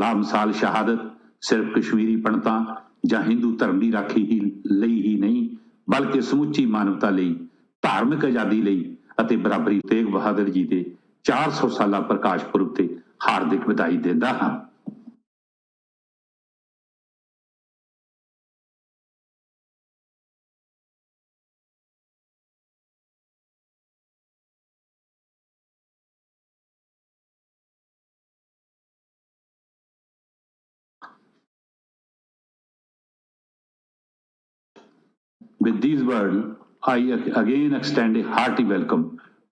ਲਾਮਸਾਲ ਸ਼ਹਾਦਤ ਸਿਰਫ ਕਸ਼ਮੀਰੀ ਪੰਡਤਾਂ ਜਾਂ ਹਿੰਦੂ ਧਰਮ ਦੀ ਰਾਖੀ ਲਈ ਹੀ ਨਹੀਂ, ਬਲਕਿ ਸਮੁੱਚੀ ਮਾਨਵਤਾ ਲਈ, ਧਾਰਮਿਕ ਆਜ਼ਾਦੀ ਲਈ ਅਤੇ ਬਰਾਬਰੀ। ਤੇਗ ਬਹਾਦਰ ਜੀ ਦੇ 400 ਸਾਲਾ ਪ੍ਰਕਾਸ਼ ਪੁਰਬ ਤੇ ਹਾਰਦਿਕ ਵਧਾਈ ਦਿੰਦਾ ਹਾਂ। With these words, I again extend a hearty welcome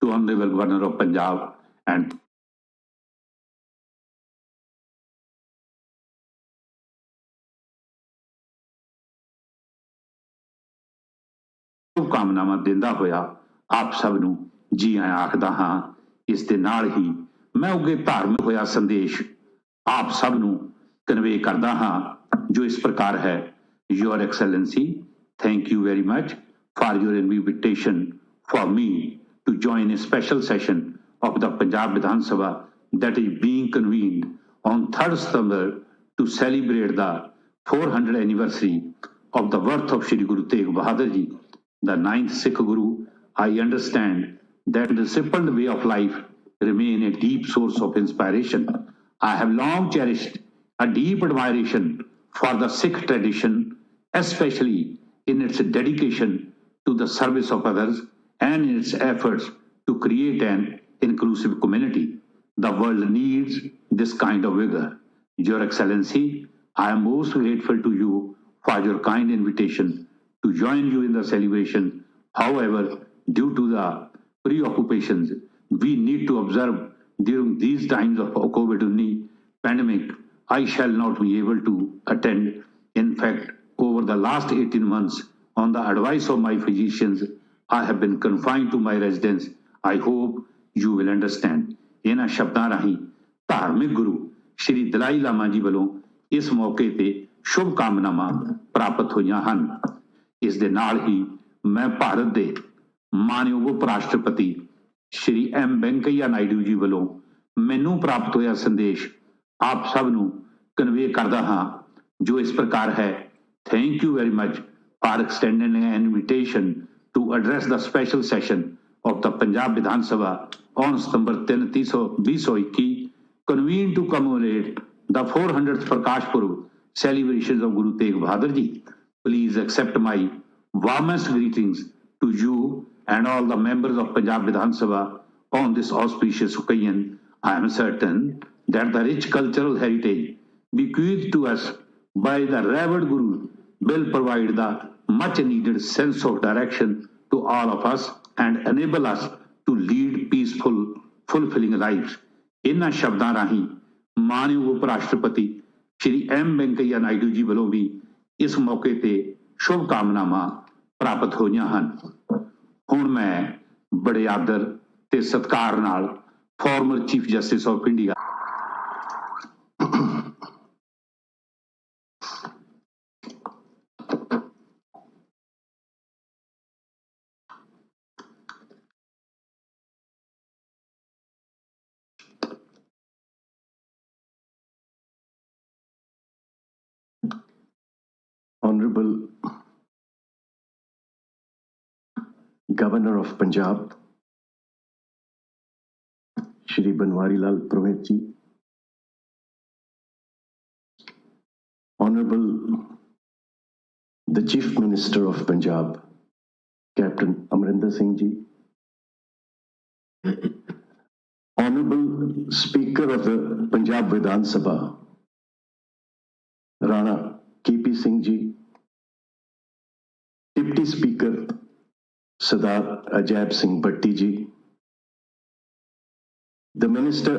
to Honorable Governor of Punjab and शुभकामनावां दिंदा होया आप सब नूं जी आया आखदा हां। इस दे नाल ही मैं उगे धार्मिक होया संदेश आप सब नूं कन्वे करदा हां, जो इस प्रकार है। Your excellency, thank you very much for your invitation for me to join a special session of the Punjab Vidhan Sabha that is being convened on 3rd September to celebrate the 400th anniversary of the birth of Shri Guru Tegh Bahadur Ji, the 9th Sikh Guru. I understand that the disciplined way of life remain a deep source of inspiration. I have long cherished a deep admiration for the Sikh tradition, especially in its dedication to the service of others and in its efforts to create an inclusive community. The world needs this kind of vigor. Your Excellency, I am most grateful to you for your kind invitation to join you in the celebration. However, due to the preoccupations we need to observe during these times of COVID-19 pandemic, I shall not be able to attend. In fact, over the last 18 months, on the advice of my physicians, I have been confined to my residence. I hope you will understand. इन्हां शब्दां राहीं धार्मिक गुरु श्री दलाई लामा जी ਵੱਲੋਂ इस मौके ते शुभकामनावां प्राप्त होईयां ਹਨ। इस दे नाल ही मैं भारत दे मानयोग उप राष्ट्रपति श्री एम वेंकैया नायडू जी ਵੱਲੋਂ मैनूं प्राप्त होया संदेश आप सब नूं कन्वे करदा हां, जो इस प्रकार है। Thank you very much for extending an invitation to address the special session of the Punjab Vidhan Sabha on September 10, 2021, convened to commemorate the 400th Prakash Purab celebrations of Guru Tegh Bahadur Ji. Please accept my warmest greetings to you and all the members of Punjab Vidhan Sabha on this auspicious occasion. I am certain that the rich cultural heritage bequeathed to us by the revered Guru will provide the much needed sense of direction to all of us and enable us to lead peaceful, fulfilling lives. इन्हां शब्दां राहीं मानयोग उप राष्ट्रपति Shri M Venkaiah Naidu ji ਵੱਲੋਂ भी इस मौके ते शुभकामनावां प्राप्त होईयां ਹਨ। ਹੁਣ मैं बड़े आदर ते सत्कार नाल former chief justice of India Honorable Governor of Punjab, Shri Banwarilal Purohit ji, Honorable the Chief Minister of Punjab, Captain Amrinder Singh ji, Honorable Speaker of the Punjab Vidhan Sabha, Rana KP Singh ji, Deputy Speaker Sardar Ajaib Singh Bhatti ji, the Minister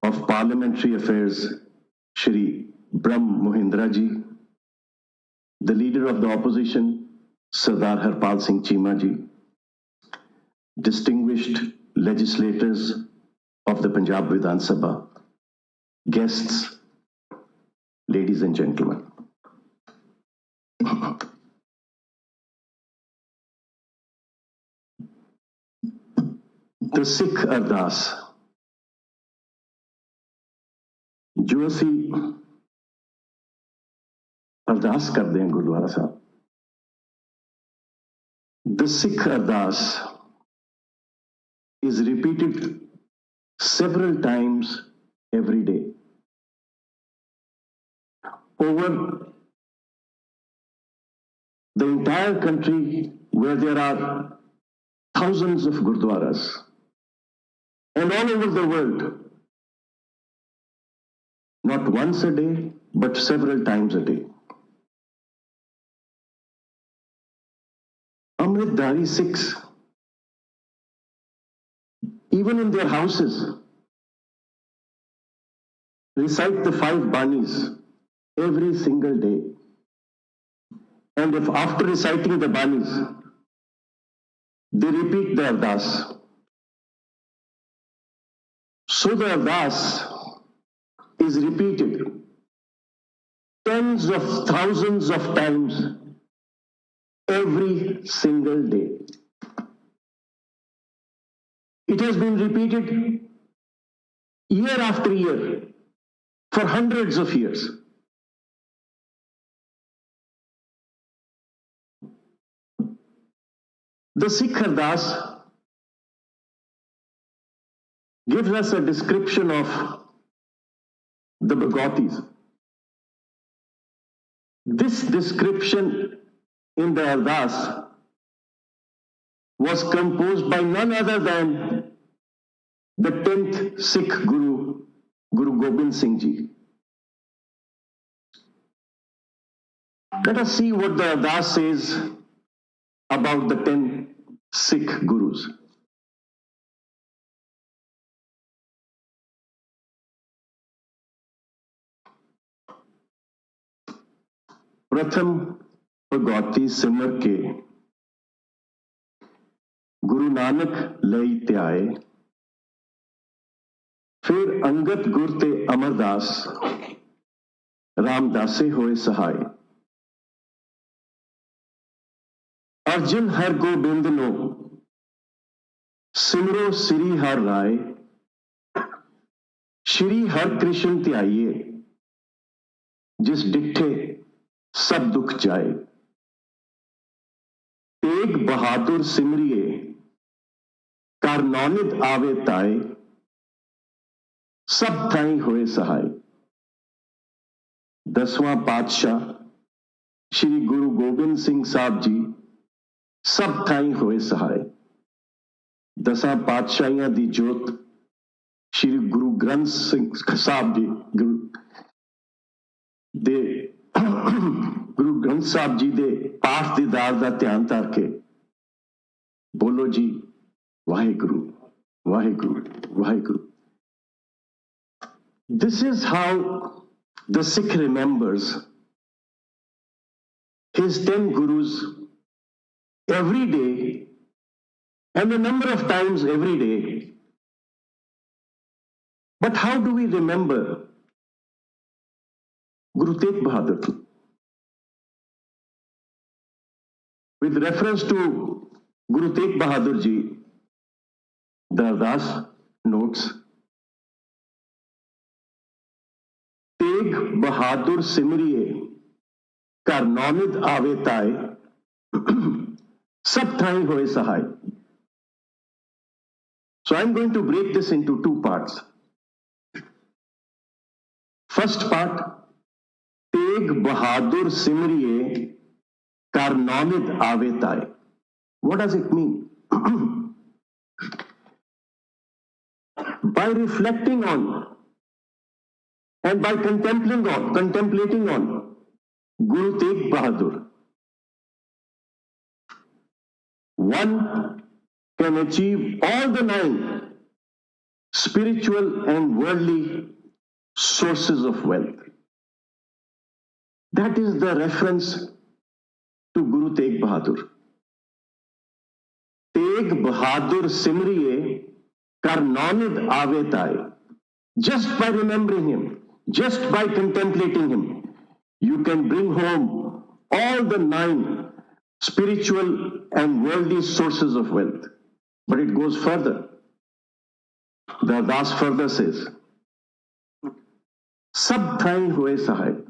of Parliamentary Affairs Shri Brahm Mohindra ji, the Leader of the Opposition Sardar Harpal Singh Cheema ji, distinguished legislators of the Punjab Vidhan Sabha, guests, ladies and gentlemen. The Sikh Ardas, ਜੋ ਅਸੀਂ ਅਰਦਾਸ ਕਰਦੇ ਹਾਂ ਗੁਰਦੁਆਰਾ ਸਾਹਿਬ, the Sikh Ardas is repeated several times every day. Over the entire country, where there are thousands of gurdwaras, and all over the world, not once a day, but several times a day. Amritdhari Sikhs, even in their houses, recite the 5 banis every single day. And if after reciting the banis, they repeat the ardas, so the ardas is repeated tens of thousands of times every single day. It has been repeated year after year for hundreds of years. The Sikh Ardas gives us a description of the Bhagavatis. This description in the Ardas was composed by none other than the 10th Sikh Guru, Guru Gobind Singh Ji. Let us see what the Ardas says about the 10 Sikh Gurus. प्रथम भगवती सिमर के गुरु नानक लई त्याए, फिर अंगत गुर ते अमरदास रामदासे होए सहाय। अर्जुन हर Gobind no सिमरो Shri हर राय, श्री हर कृष्ण त्याइए, जिस डिठे सब दुख जाए। तेग बहादुर सिमरिए, कर नौनिद आवे ताए, सब थाई होए सहाय। 10वां पातशाह श्री गुरु गोबिंद सिंह साहब जी सब थाई होए सहाय। 10 पातशाहियां दी जोत श्री गुरु ग्रंथ सिंह साहब जी गुरु ग्रंथ साहब जी दे पाठ दीदार दा ध्यान धर के बोलो जी Waheguru Waheguru Waheguru. This is how the Sikh remembers his 10 gurus every day, and a number of times every day. But how do we remember Guru Tegh Bahadur? With reference to Guru Tegh Bahadur ji, the Ardas notes, Tegh Bahadur Simriye, Kar Naumid Aave Tae, Sab Thai Hoye Sahay. So I'm going to break this into 2 parts. First part, Tegh Bahadur Simriye, Kar Naumid Aave Tae. What does it mean? By reflecting on and by contemplating on Guru Tegh Bahadur, one can achieve all the 9 spiritual and worldly sources of wealth. That is the reference to Guru Tegh Bahadur. Tegh Bahadur Simriye, Kar Naumid Aave Tae. Just by remembering him, just by contemplating him, you can bring home all the 9 spiritual and worldly sources of wealth. But it goes further. The Ardas further says, सब Thai हुए साहेब.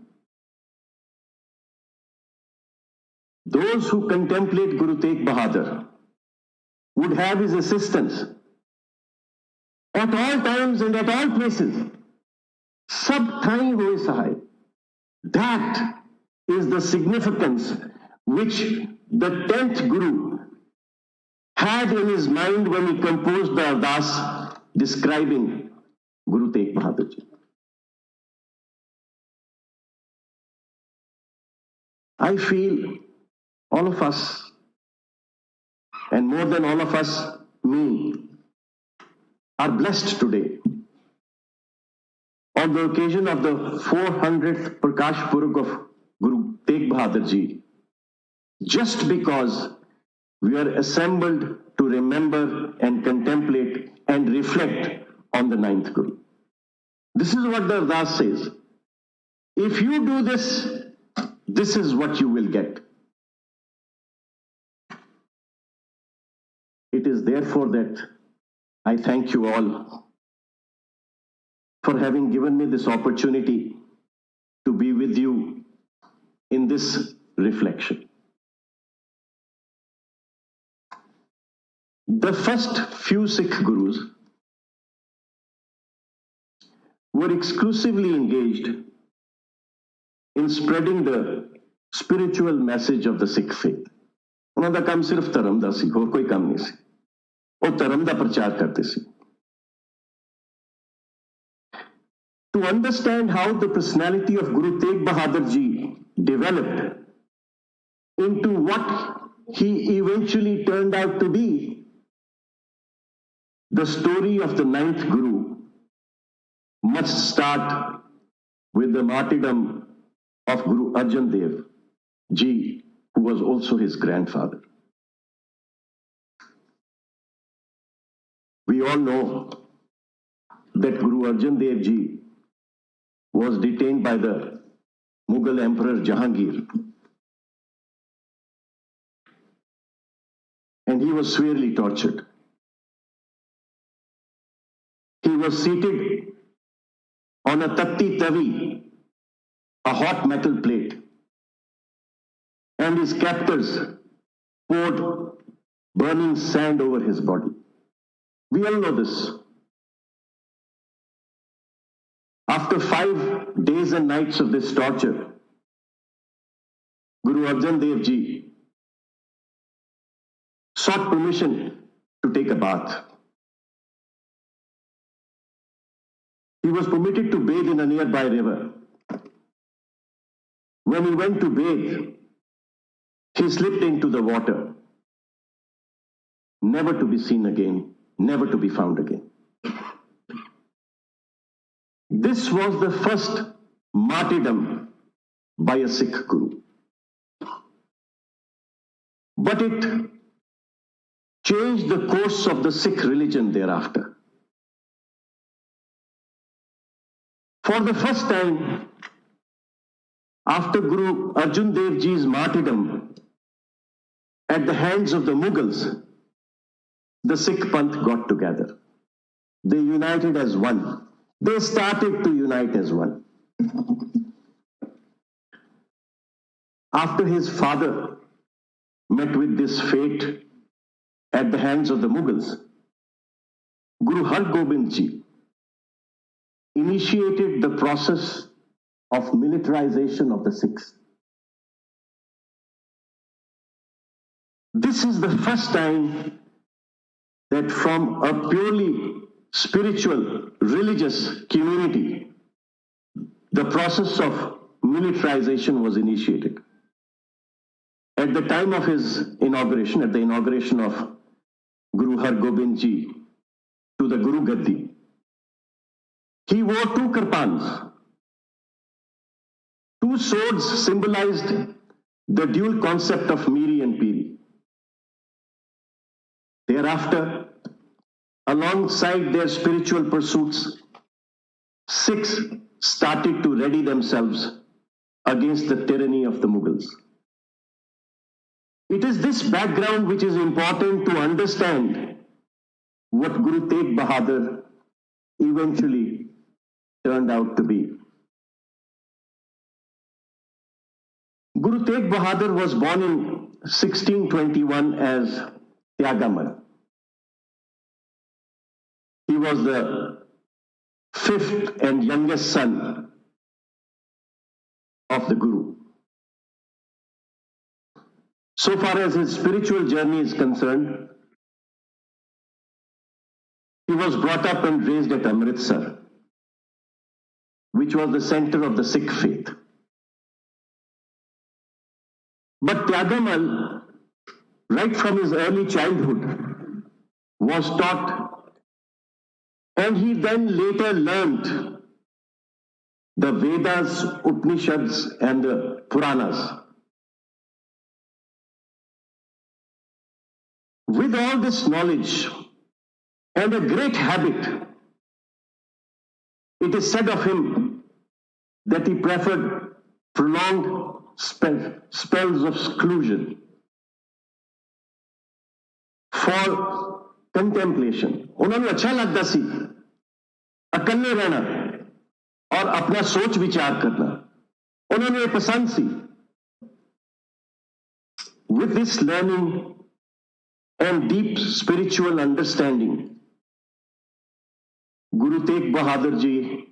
Those who contemplate Guru Tegh Bahadur would have his assistance at all times and at all places. Sab thai hoye sahib. That is the significance which the 10th Guru had in his mind when he composed the Ardas describing Guru Tegh Bahadur Ji. I feel all of us, and more than all of us, me, are blessed today on the occasion of the 400th Prakash Purab of Guru Tegh Bahadur Ji, just because we are assembled to remember and contemplate and reflect on the 9th Guru. This is what the Ardas says. If you do this, this is what you will get. It is therefore that I thank you all for having given me this opportunity to be with you in this reflection. The first few Sikh Gurus were exclusively engaged in spreading the spiritual message of the Sikh faith. ਉਹਨਾਂ ਦਾ ਕੰਮ ਸਿਰਫ ਧਰਮ ਦਾ ਸੀ, ਹੋਰ ਕੋਈ ਕੰਮ ਨਹੀਂ ਸੀ. ਉਹ ਧਰਮ ਦਾ ਪ੍ਰਚਾਰ ਕਰਦੇ ਸੀ. To understand how the personality of Guru Tegh Bahadur Ji developed into what he eventually turned out to be, the story of the 9th Guru must start with the martyrdom of Guru Arjan Dev Ji, who was also his grandfather. We all know that Guru Arjan Dev Ji was detained by the Mughal Emperor Jahangir, and he was severely tortured. He was seated on a tatti tavi, a hot metal plate, and his captors poured burning sand over his body. We all know this. After 5 days and nights of this torture, Guru Arjan Dev Ji sought permission to take a bath. He was permitted to bathe in a nearby river. When he went to bathe, he slipped into the water, never to be seen again, never to be found again. This was the first martyrdom by a Sikh Guru. But it changed the course of the Sikh religion thereafter. For the first time, after Guru Arjan Dev Ji's martyrdom at the hands of the Mughals, the Sikh Panth got together. They united as one. They started to unite as one. After his father met with this fate at the hands of the Mughals, Guru Har Gobind Ji initiated the process of militarization of the Sikhs. This is the first time that from a purely spiritual, religious community, the process of militarization was initiated. At the time of his inauguration, at the inauguration of Guru Har Gobind Ji to the Guru Gaddi, he wore 2 kirpans. 2 swords symbolized the dual concept of Miri and Piri. Thereafter, alongside their spiritual pursuits, Sikhs started to ready themselves against the tyranny of the Mughals. It is this background which is important to understand what Guru Tegh Bahadur eventually turned out to be. Guru Tegh Bahadur was born in 1621 as Tyagamal. He was the fifth and youngest son of the Guru. So far as his spiritual journey is concerned, he was brought up and raised at Amritsar, which was the center of the Sikh faith. But Tyagamal, right from his early childhood, was taught, and he then later learned the Vedas, Upanishads, and the Puranas. With all this knowledge and a great habit, it is said of him that he preferred prolonged spells of seclusion for contemplation. उन्होंने अच्छा लगता सी अकेले रहना और अपना सोच विचार करना, उन्होंने पसंद सी. With this learning and deep spiritual understanding, Guru Tegh Bahadur Ji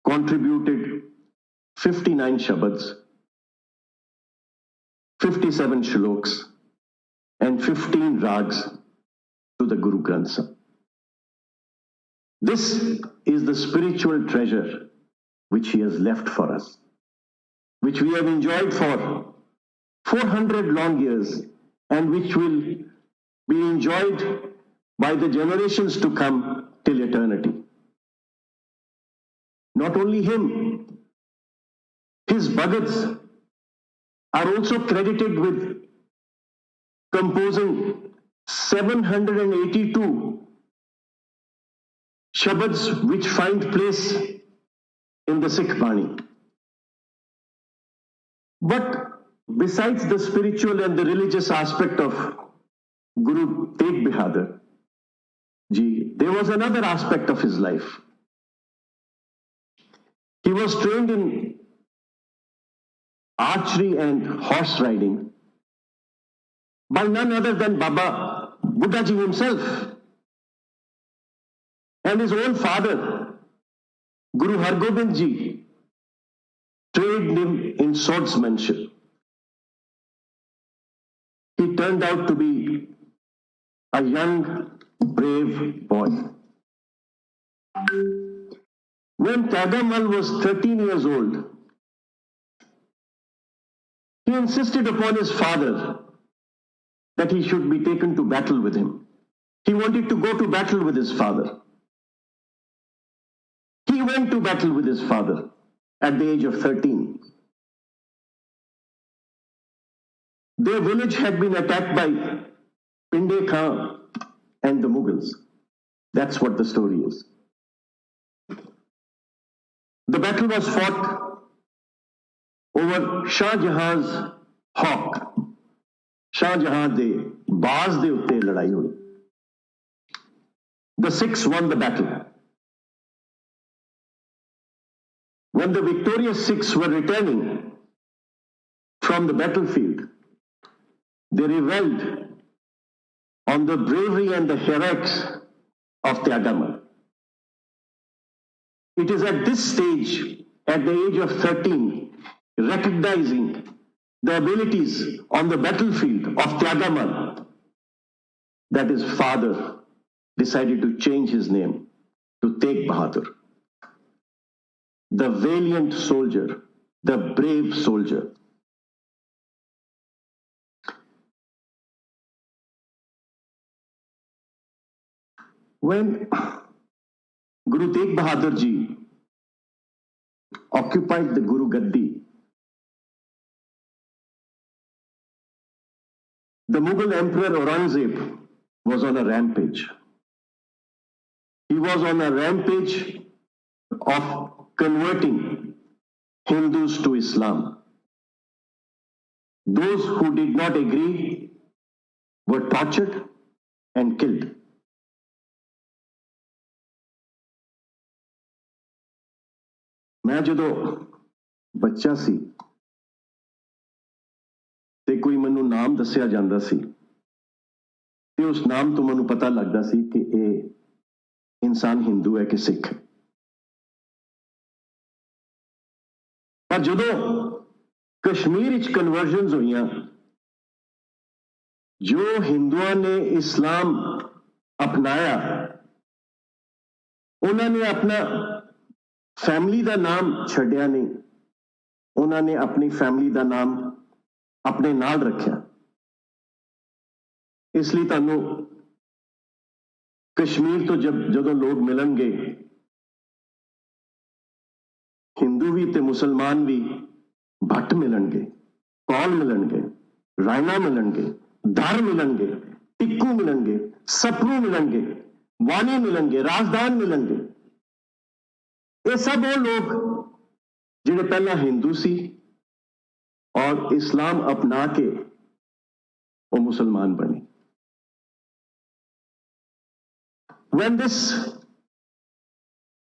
contributed 59 Shabads, 57 Shloks, and 15 Rags to the Guru Granth Sahib. This is the spiritual treasure which he has left for us, which we have enjoyed for 400 long years, and which will be enjoyed by the generations to come till eternity. Not only him, his Bhagats are also credited with composing 782 Shabads which find place in the Sikh Bani. But besides the spiritual and the religious aspect of Guru Tegh Bahadur Ji, there was another aspect of his life. He was trained in archery and horse riding by none other than Baba Buddha Ji himself. And his own father, Guru Hargobind Ji, trained him in swordsmanship. He turned out to be a young, brave boy. When Tyagamal was 13 years old, he insisted upon his father that he should be taken to battle with him. He wanted to go to battle with his father. He went to battle with his father at the age of 13. Their village had been attacked by Pinde Khan and the Mughals. That's what the story is. The battle was fought over Shah Jahan's hawk. Shah Jahan de baaz de utte ladai hui. The Sikhs won the battle. When the victorious Sikhs were returning from the battlefield, they reveled on the bravery and the heroics of Tyagamal. It is at this stage, at the age of 13, recognizing the abilities on the battlefield of Tyagamal, that his father decided to change his name to Tegh Bahadur. The valiant soldier, the brave soldier. When Guru Tegh Bahadur Ji occupied the Guru Gaddi, the Mughal Emperor Aurangzeb was on a rampage. He was on a rampage of converting Hindus to Islam. Those who did not agree were tortured and killed. मैं जदों बच्चा सी ਤੇ ਕੋਈ ਮੈਨੂੰ ਨਾਮ ਦੱਸਿਆ ਜਾਂਦਾ ਸੀ ਤੇ ਉਸ ਨਾਮ ਤੋਂ ਮੈਨੂੰ ਪਤਾ ਲੱਗਦਾ ਸੀ ਕਿ ਇਹ ਇਨਸਾਨ ਹਿੰਦੂ ਹੈ ਕਿ ਸਿੱਖ ਹੈ। ਪਰ ਜਦੋਂ ਕਸ਼ਮੀਰ ਵਿੱਚ ਕਨਵਰਜਨਸ ਹੋਈਆਂ, ਜੋ ਹਿੰਦੂਆਂ ਨੇ ਇਸਲਾਮ अपनाया, उन्होंने अपना फैमिली का नाम छड्या नहीं, उन्होंने अपनी फैमिली का नाम अपने नाल रखा। इसलिए तुहानू कश्मीर तो जदों लोग मिलणगे, हिंदू भी ते मुसलमान भी भट्ट मिलणगे, कौल मिलणगे, रायना मिलणगे, दर मिलणगे, टिक्कू मिलणगे, सपनू मिलणगे, वाणी मिलणगे, राजदान मिलणगे। ये सब वो लोग जिहड़े पहला हिंदू सी और इस्लाम अपना के वो मुसलमान बने। When this